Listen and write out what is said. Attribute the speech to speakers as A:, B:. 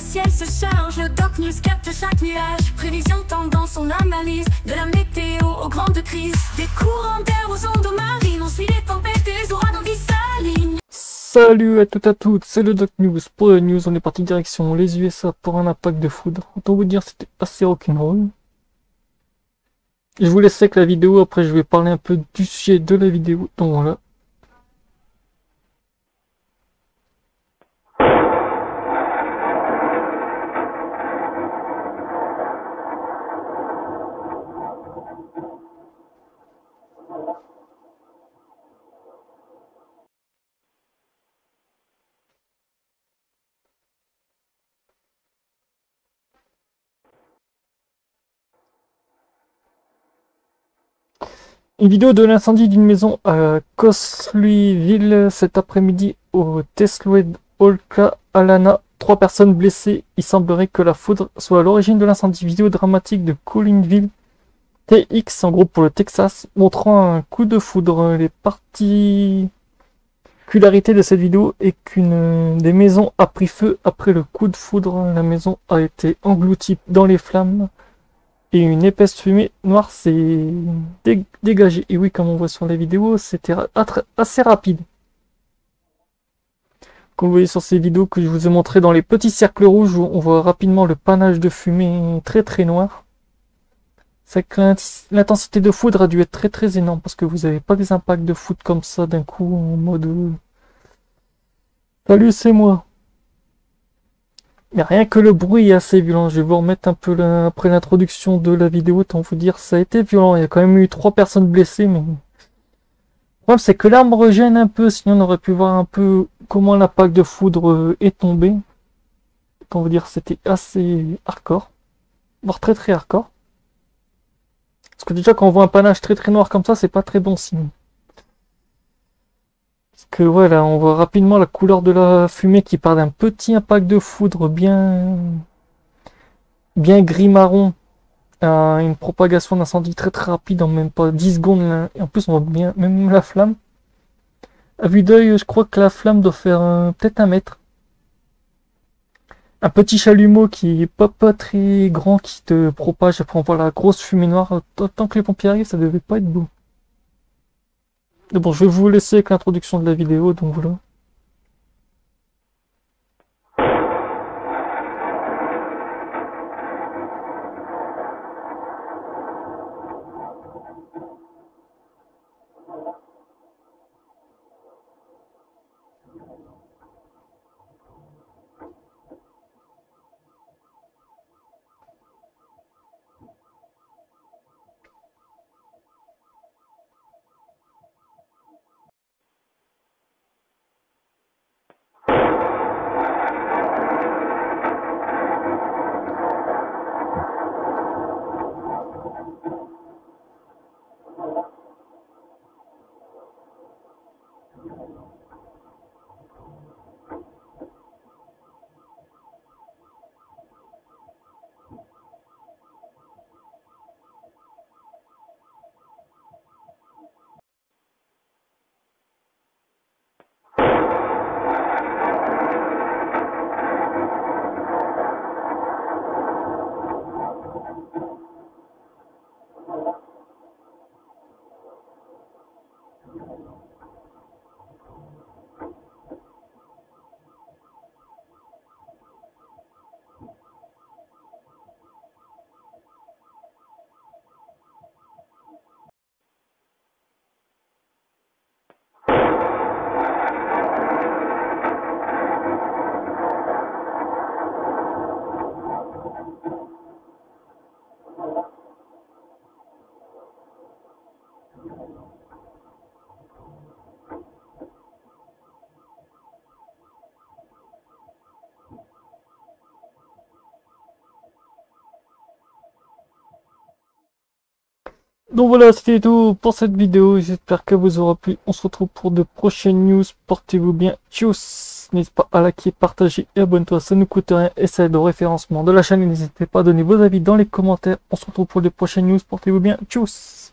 A: ciel se charge, le Doc News capte chaque nuage. Prévision, tendance, on analyse. De la météo aux grandes crises. Des courants d'air aux ondes marines. On suit les tempêtes et les ouragans qui s'alignent.
B: Salut à toutes et à toutes, c'est le Doc News. Pour le news, on est parti direction les USA pour un impact de foudre. Autant vous dire, c'était assez rock'n'roll. Je vous laisse avec la vidéo, après je vais parler un peu du sujet de la vidéo. Donc voilà. Une vidéo de l'incendie d'une maison à Cosleyville cet après-midi au Teslewood-Olka, Alana. 3 personnes blessées. Il semblerait que la foudre soit à l'origine de l'incendie. Vidéo dramatique de Collinville TX, en gros pour le Texas, montrant un coup de foudre. Les particularités de cette vidéo est qu'une des maisons a pris feu après le coup de foudre. La maison a été engloutie dans les flammes. Et une épaisse fumée noire s'est dégagée. Et oui, comme on voit sur la vidéo, c'était assez rapide. Comme vous voyez sur ces vidéos que je vous ai montré dans les petits cercles rouges, où on voit rapidement le panache de fumée très noir. C'est que l'intensité de foudre a dû être très énorme, parce que vous n'avez pas des impacts de foudre comme ça d'un coup en mode salut, c'est moi. Mais rien que le bruit est assez violent. Je vais vous remettre un peu après l'introduction de la vidéo, tant vous dire ça a été violent. Il y a quand même eu 3 personnes blessées, mais le problème c'est que l'arme régène un peu, sinon on aurait pu voir un peu comment l'impact de foudre est tombé. Tant vous dire c'était assez hardcore, voire très hardcore. Parce que déjà quand on voit un panache très noir comme ça, c'est pas très bon signe. Parce que voilà, on voit rapidement la couleur de la fumée qui part d'un petit impact de foudre bien gris marron à une propagation d'incendie très rapide en même pas 10 secondes là. Et en plus on voit bien même la flamme. À vue d'œil, je crois que la flamme doit faire peut-être 1 mètre. Un petit chalumeau qui est pas très grand qui te propage, après on voit la grosse fumée noire. Tant que les pompiers arrivent, ça devait pas être beau. Mais bon, je vais vous laisser avec l'introduction de la vidéo, donc voilà. Donc voilà, c'était tout pour cette vidéo, j'espère qu'elle vous aura plu. On se retrouve pour de prochaines news, portez-vous bien, tchuss. N'hésitez pas à liker, partager et abonne-toi, ça ne coûte rien et ça aide au référencement de la chaîne. N'hésitez pas à donner vos avis dans les commentaires. On se retrouve pour de prochaines news, portez-vous bien, tchuss.